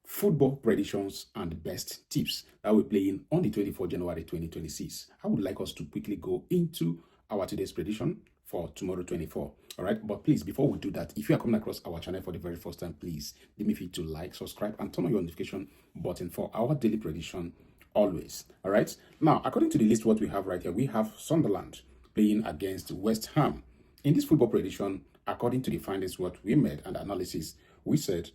football predictions and best tips that we're playing on the 24th January 2026. I would like us to quickly go into our today's prediction for tomorrow 24. All right, but please, before we do that, if you are coming across our channel for the very first time, please leave me feel to like, subscribe, and turn on your notification button for our daily prediction always. All right, now according to the list, what we have right here, we have Sunderland playing against West Ham. In this football prediction, according to the findings what we made and analysis, we said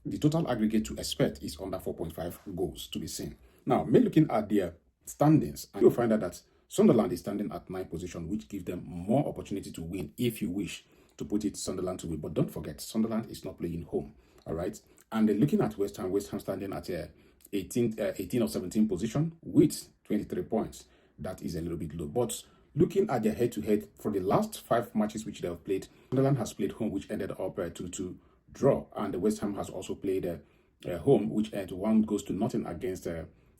the total aggregate to expect is under 4.5 goals to be seen. Now, looking at their standings, and you'll find out that Sunderland is standing at 9th position, which gives them more opportunity to win if you wish to put it Sunderland to win. But don't forget, Sunderland is not playing home. All right. And looking at West Ham standing at 18 or 17th position with 23 points. That is a little bit low. But looking at their head-to-head for the last 5 matches which they have played, Sunderland has played home, which ended up 2-2 draw, and the West Ham has also played home, which ended 1-0 against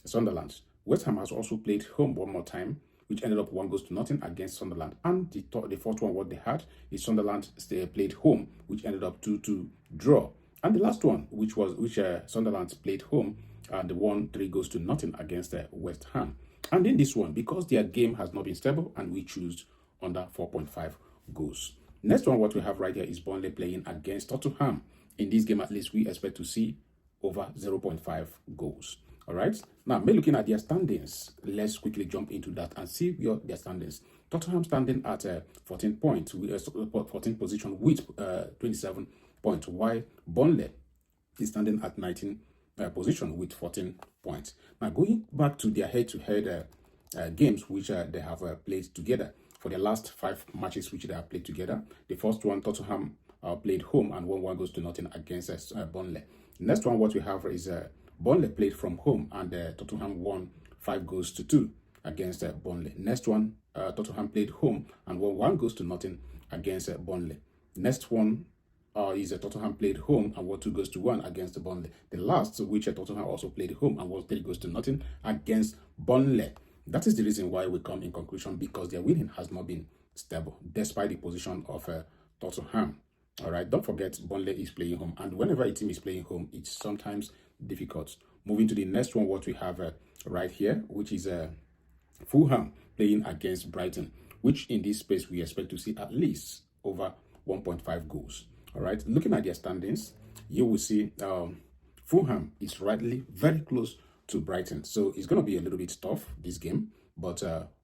Sunderland. West Ham has also played home one more time, which ended up 1-0 against Sunderland. And the fourth one, what they had is Sunderland played home, which ended up 2-2 draw. And the last one, which Sunderland played home and won 3-0 against West Ham. And in this one, because their game has not been stable, and we choose under 4.5 goals. Next one, what we have right here is Burnley playing against Tottenham. In this game, at least, we expect to see over 0.5 goals. All right. Now, looking at their standings, let's quickly jump into that and see their standings. Tottenham standing at 14 points, 14th position with 27 points, while Burnley is standing at 19th position with 14 points. Now, going back to their head-to-head games which they have played together for the last 5 matches which they have played together. The first one, Tottenham played home and won 1-0 against Burnley. Next one, what we have is Burnley played from home and Tottenham won 5-2 against Burnley. Next one, Tottenham played home and won 1-0 against Burnley. Next one is Tottenham played home and won 2-1 against Burnley. The last, which Tottenham also played home and won 3-0 against Burnley. That is the reason why we come in conclusion, because their winning has not been stable, despite the position of Tottenham. All right, don't forget, Burnley is playing home, and whenever a team is playing home, it's sometimes difficult. Moving to the next one, what we have right here, which is Fulham playing against Brighton, which in this space we expect to see at least over 1.5 goals. All right, looking at their standings, you will see Fulham is rightly very close to Brighton, so it's going to be a little bit tough this game, but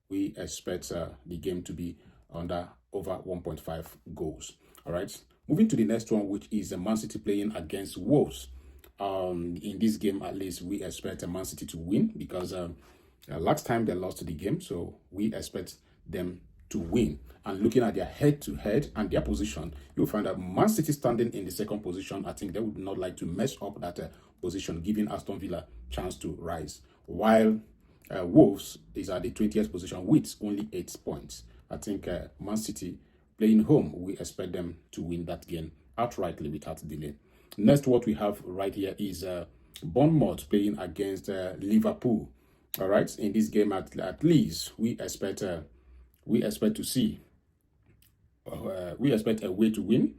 we expect the game to be under over 1.5 goals. All right, moving to the next one, which is Man City playing against Wolves. In this game, at least, we expect Man City to win, because last time they lost the game, so we expect them to win. And looking at their head-to-head and their position, you'll find that Man City standing in the 2nd position. I think they would not like to mess up that position, giving Aston Villa chance to rise, while Wolves is at the 20th position with only 8 points. I think Man City playing home, we expect them to win that game outrightly without delay. Next, what we have right here is Bournemouth playing against Liverpool. All right, in this game, at least we expect to see we expect a way to win,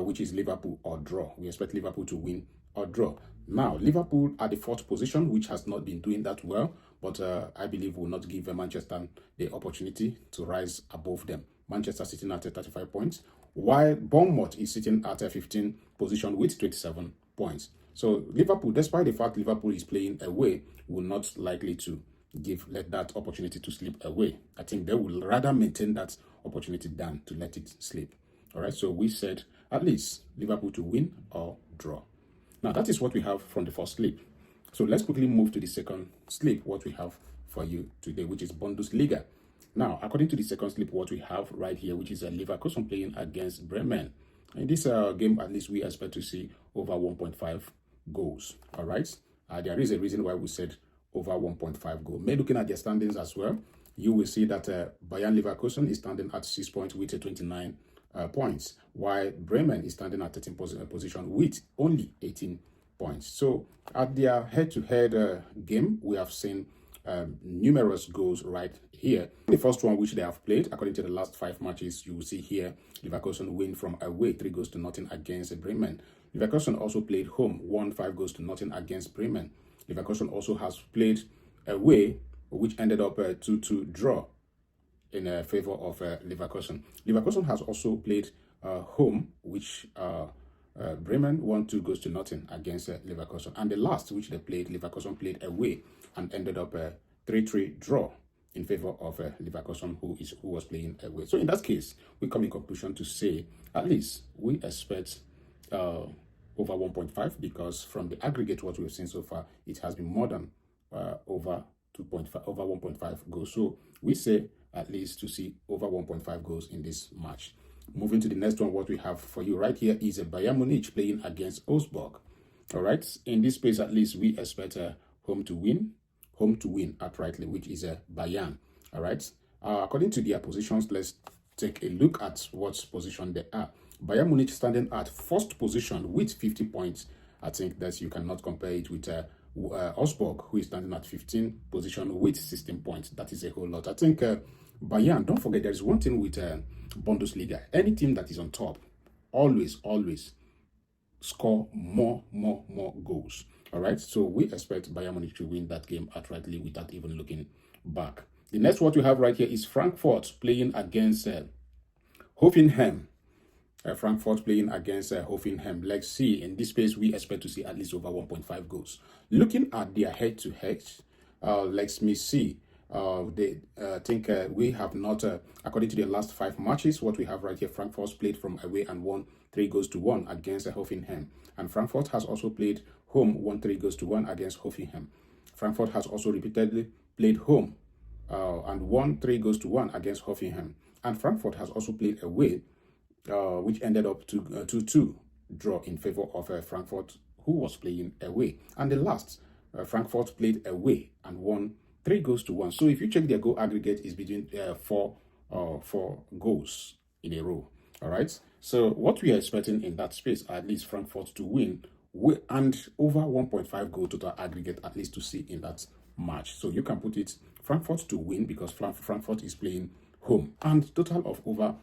which is Liverpool or draw. We expect Liverpool to win or draw. Now, Liverpool at the 4th position, which has not been doing that well, but I believe will not give Manchester the opportunity to rise above them. Manchester sitting at 35 points, while Bournemouth is sitting at a 15th position with 27 points. So Liverpool, despite the fact Liverpool is playing away, will not likely to let that opportunity to slip away. I think they will rather maintain that opportunity than to let it slip. All right, so we said at least Liverpool to win or draw. Now, that is what we have from the first slip. So let's quickly move to the second slip, what we have for you today, which is Bundesliga. Now, according to the second slip, what we have right here, which is Leverkusen playing against Bremen. In this game, at least we expect to see over 1.5 goals. All right, there is a reason why we said over 1.5 goals. Looking at their standings as well, you will see that Bayern Leverkusen is standing at 6 points with 29 points, while Bremen is standing at 13th position with only 18 points. So at their head-to-head game, we have seen numerous goals right here. The first one which they have played, according to the last 5 matches, you will see here Leverkusen win from away 3-0 against Bremen. Leverkusen also played home, won 5 goals to nothing against Bremen. Leverkusen also has played away, which ended up a 2-2 draw in favor of Leverkusen. Leverkusen has also played home, which Bremen won 2 goals to nothing against Leverkusen. And the last which they played, Leverkusen played away and ended up a 3-3 draw in favor of Leverkusen, who was playing away. So in that case, we come in conclusion to say at least we expect over 1.5, because from the aggregate what we've seen so far, it has been more than over 1.5 goals. So we say at least to see over 1.5 goals in this match. Moving to the next one, what we have for you right here is a Bayern Munich playing against Augsburg. All right, in this space at least we expect home to win outrightly, which is a Bayern. All right, according to their positions, let's take a look at what position they are. Bayern Munich standing at first position with 50 points. I think that you cannot compare it with Augsburg, who is standing at 15th position with 16 points. That is a whole lot. I think Bayern, don't forget, there is one thing with Bundesliga. Any team that is on top always score more goals. All right, so we expect Bayern Munich to win that game outrightly without even looking back. The next what we have right here is Frankfurt playing against Hoffenheim. Frankfurt playing against Hoffenheim. Let's see, in this space we expect to see at least over 1.5 goals. Looking at their head-to-head, let me see. They think we have not, according to the last 5 matches, what we have right here, Frankfurt played from away and won 3 goals to 1 against Hoffenheim. And Frankfurt has also played home, won 3 goals to 1 against Hoffenheim. Frankfurt has also repeatedly played home and won 3 goals to 1 against Hoffenheim. And Frankfurt has also played away, which ended up to 2-2 draw in favor of Frankfurt, who was playing away. And the last, Frankfurt played away and won 3 goals to 1. So if you check their goal aggregate, is between 4 goals in a row. All right. So what we are expecting in that space, at least Frankfurt to win, and over 1.5 goal total aggregate at least to see in that match. So you can put it Frankfurt to win because Frankfurt is playing home, and total of over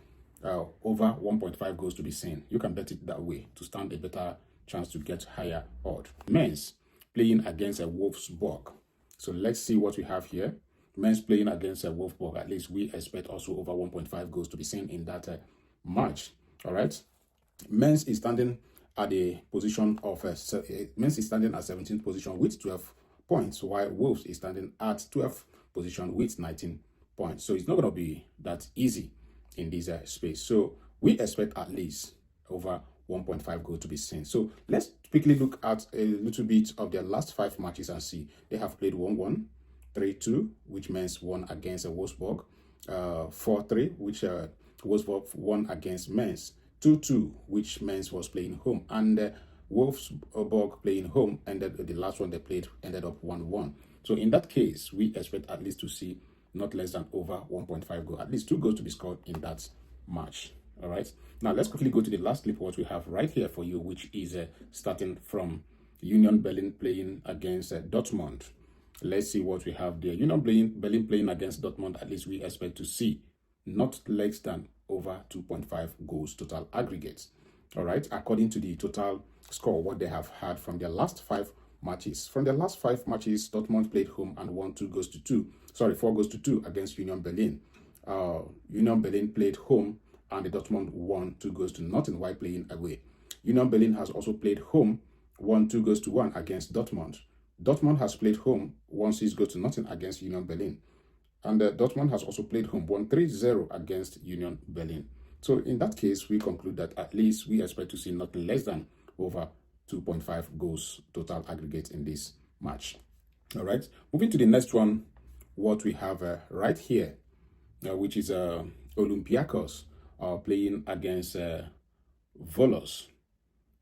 1.5 goals to be seen. You can bet it that way to stand a better chance to get higher odd. Mainz playing against a Wolfsburg. So let's see what we have here. Mainz playing against a Wolfsburg. At least we expect also over 1.5 goals to be seen in that match. All right. Mainz is standing at the position of Mainz is standing at 17th position with 12 points, while Wolves is standing at 12th position with 19 points. So it's not going to be that easy in this space. So we expect at least over 1.5 goal to be seen. So let's quickly look at a little bit of their last 5 matches and see. They have played 1-1, 3-2, which means won against Wolfsburg, 4-3, which Wolfsburg won against Mainz, 2-2, which Mainz was playing home, and Wolfsburg playing home, and the last one they played ended up 1-1. So in that case, we expect at least to see not less than over 1.5 goal, at least 2 goals to be scored in that match. All right. Now let's quickly go to the last clip, what we have right here for you, which is starting from Union Berlin playing against Dortmund. Let's see what we have there. Union Berlin playing against Dortmund. At least we expect to see not less than over 2.5 goals total aggregates. All right. According to the total score, what they have had from their last 5 matches. From their last 5 matches, Dortmund played home and won 4 goals to 2 against Union Berlin. Union Berlin played home and the Dortmund won 2 goals to nothing while playing away. Union Berlin has also played home, won 2 goals to 1 against Dortmund. Dortmund has played home, won 6 goals to nothing against Union Berlin. And Dortmund has also played home, won 3-0 against Union Berlin. So in that case, we conclude that at least we expect to see nothing less than over 2.5 goals total aggregate in this match. All right. Moving to the next one, what we have right here, which is Olympiacos playing against Volos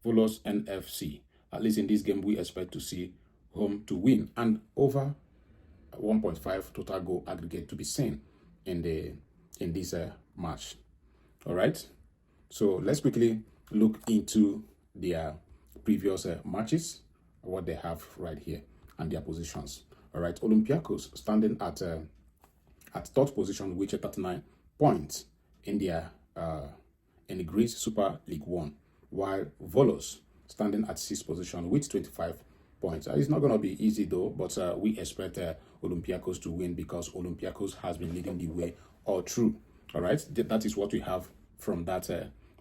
NFC. At least in this game, we expect to see home to win and over 1.5 total goal aggregate to be seen in this match. All right. So let's quickly look into their previous matches, what they have right here, and their positions. All right. Olympiacos standing at 3rd position, which are 39 points in their in the Greece Super League 1, while Volos standing at 6th position with 25 points. It's not going to be easy though, but we expect Olympiacos to win because Olympiacos has been leading the way all through. All right, that is what we have from that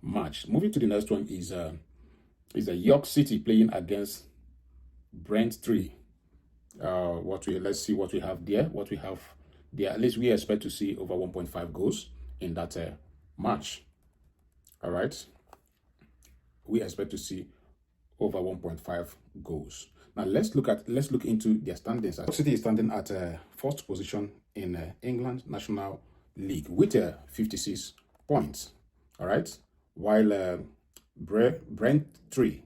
match. Moving to the next one is a York City playing against Brentford. Let's see what we have there. What we have there, at least we expect to see over 1.5 goals in that match. All right, we expect to see over 1.5 goals. Now let's look into their standings. York City is standing at first position in England National League with 56 points. All right, while Brentford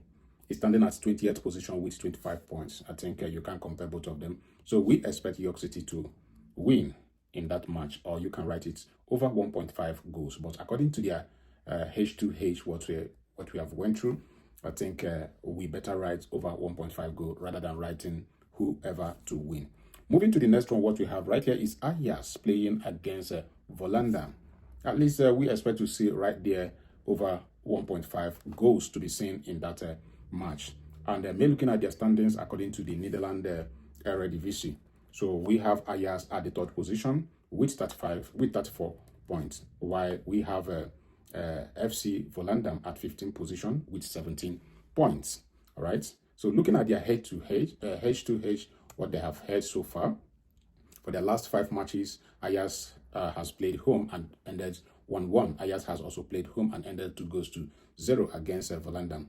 is standing at 20th position with 25 points. I think you can compare both of them. So we expect York City to win in that match, or you can write it over 1.5 goals. But according to their H2H, what we have went through, I think we better write over 1.5 goal rather than writing whoever to win. Moving to the next one, what we have right here is Ajax playing against Volendam. At least we expect to see right there over 1.5 goals to be seen in that match. And looking at their standings according to the Netherlands Eredivisie. So we have Ajax at the 3rd position with 34 points, while we have FC Volendam at 15th position with 17 points. All right. So looking at their H2H, what they have had so far, for their last 5 matches, Ajax has played home and ended 1-1. Ajax has also played home and ended 2-0 against Volendam.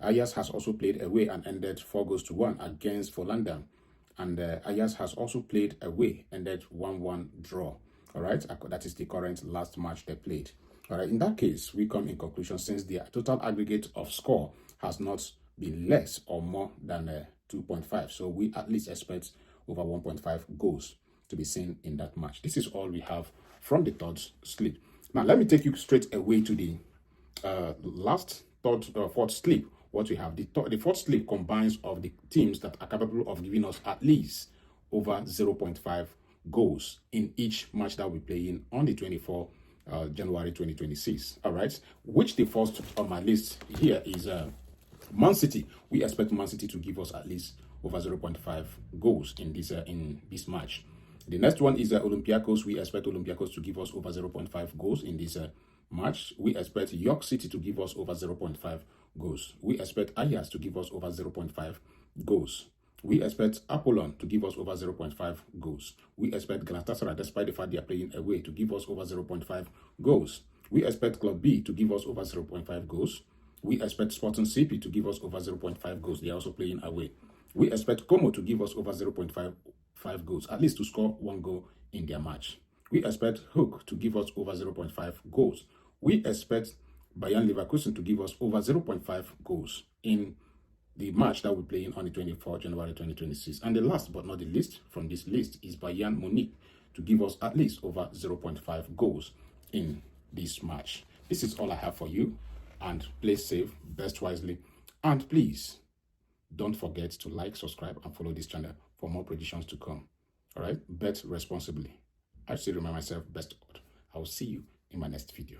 Ajax has also played away and ended 4-1 against Volendam. And Ajax has also played away, ended 1-1 draw. All right, that is the current last match they played. All right, in that case, we come in conclusion since the total aggregate of score has not been less or more than 2.5. So we at least expect over 1.5 goals to be seen in that match. This is all we have from the 3rd slip. Now, let me take you straight away to the last 4th slip. What we have, the 4th slip combines of the teams that are capable of giving us at least over 0.5 goals in each match that we play in on the 24th January 2026. All right, which the first on my list here is Man City. We expect Man City to give us at least over 0.5 goals in this match. The next one is Olympiacos. We expect Olympiacos to give us over 0.5 goals in this match. We expect York City to give us over 0.5 goals. We expect Ajax to give us over 0.5 goals. We expect Apollon to give us over 0.5 goals. We expect Galatasaray, despite the fact they are playing away, to give us over 0.5 goals. We expect Club B to give us over 0.5 goals. We expect Sporting CP to give us over 0.5 goals. They are also playing away. We expect Como to give us over 0.5 goals, at least to score 1 goal in their match. We expect Hook to give us over 0.5 goals. We expect Bayern Leverkusen to give us over 0.5 goals in the match that we're playing on the 24th January 2026. And the last but not the least from this list is Bayern Munich to give us at least over 0.5 goals in this match. This is all I have for you. And play safe, best wisely. And please, don't forget to like, subscribe, and follow this channel for more predictions to come. All right? Bet responsibly. I still remind myself, best God. I will see you in my next video.